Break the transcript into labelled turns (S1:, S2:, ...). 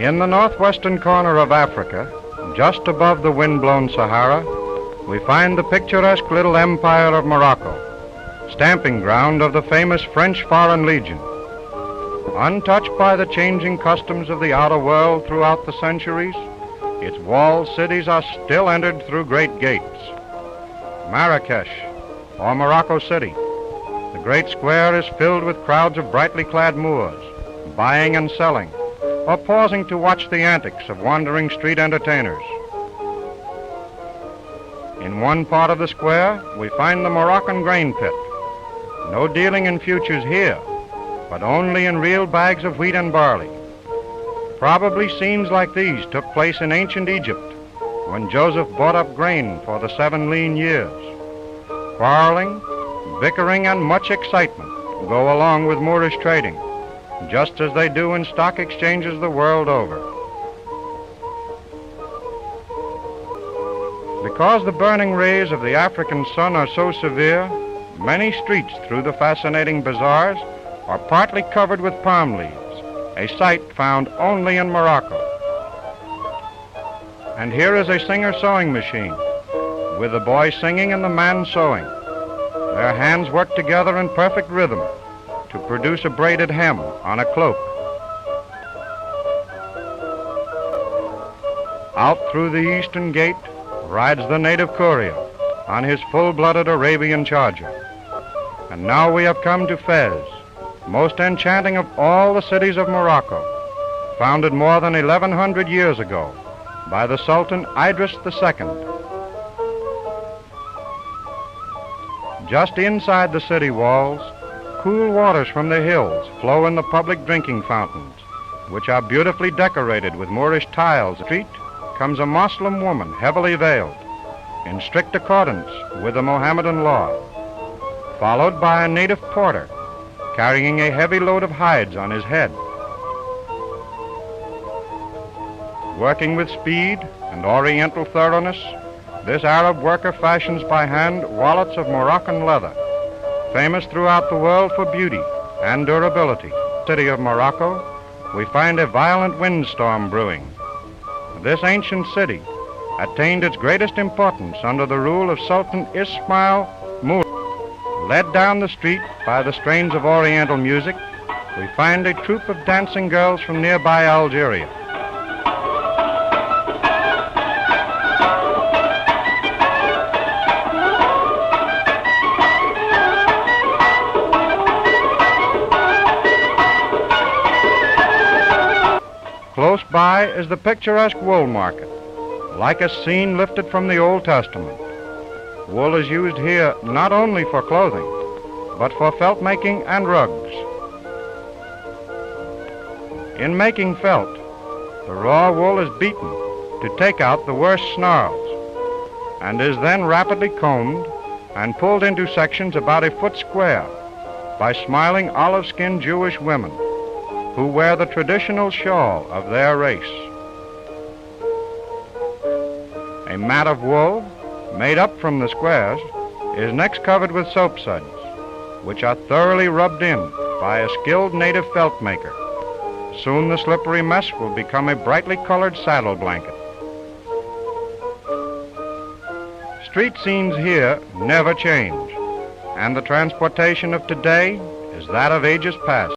S1: In the northwestern corner of Africa, just above the wind-blown Sahara, we find the picturesque little empire of Morocco, stamping ground of the famous French Foreign Legion. Untouched by the changing customs of the outer world throughout the centuries, its walled cities are still entered through great gates. Marrakesh, or Morocco City. The great square is filled with crowds of brightly clad Moors, buying and selling, or pausing to watch the antics of wandering street entertainers. In one part of the square, we find the Moroccan grain pit. No dealing in futures here, but only in real bags of wheat and barley. Probably scenes like these took place in ancient Egypt, when Joseph bought up grain for the 7 lean years. Quarreling, bickering, and much excitement go along with Moorish trading, just as they do in stock exchanges the world over. Because the burning rays of the African sun are so severe, many streets through the fascinating bazaars are partly covered with palm leaves, a sight found only in Morocco. And here is a singer sewing machine, with the boy singing and the man sewing. Their hands work together in perfect rhythm to produce a braided hem on a cloak. Out through the eastern gate rides the native courier on his full-blooded Arabian charger. And now we have come to Fez, most enchanting of all the cities of Morocco, founded more than 1100 years ago by the Sultan Idris II. Just inside the city walls, cool waters from the hills flow in the public drinking fountains, which are beautifully decorated with Moorish tiles. Street comes a Moslem woman heavily veiled, in strict accordance with the Mohammedan law, followed by a native porter carrying a heavy load of hides on his head. Working with speed and oriental thoroughness, this Arab worker fashions by hand wallets of Moroccan leather, famous throughout the world for beauty and durability. City of Morocco, we find a violent windstorm brewing. This ancient city attained its greatest importance under the rule of Sultan Ismail Mur. Led down the street by the strains of oriental music, we find a troupe of dancing girls from nearby Algeria. Close by is the picturesque wool market, like a scene lifted from the Old Testament. Wool is used here not only for clothing, but for felt making and rugs. In making felt, the raw wool is beaten to take out the worst snarls, and is then rapidly combed and pulled into sections about a foot square by smiling olive-skinned Jewish women who wear the traditional shawl of their race. A mat of wool, made up from the squares, is next covered with soap suds, which are thoroughly rubbed in by a skilled native felt maker. Soon the slippery mess will become a brightly colored saddle blanket. Street scenes here never change, and the transportation of today is that of ages past.